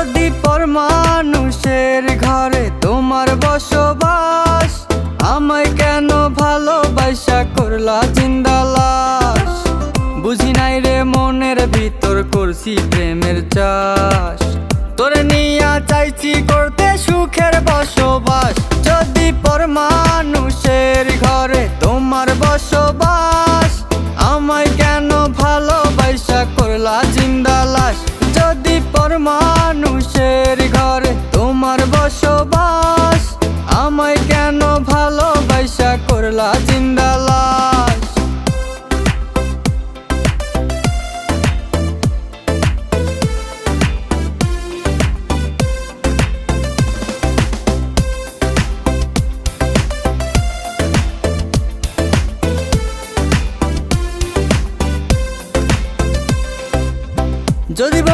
যদি পর মানুষের ঘরে তোমার বসবাস, আমায় কেন ভালোবাসা করলা জিন্দা লাশ? বুঝি নাই রে মনের ভিতর করছি প্রেমের চাষ, তোরে নিয়া চাইছি করতে সুখের বসবাস। যদি পর মানুষের ঘরে তোমার বসবাস,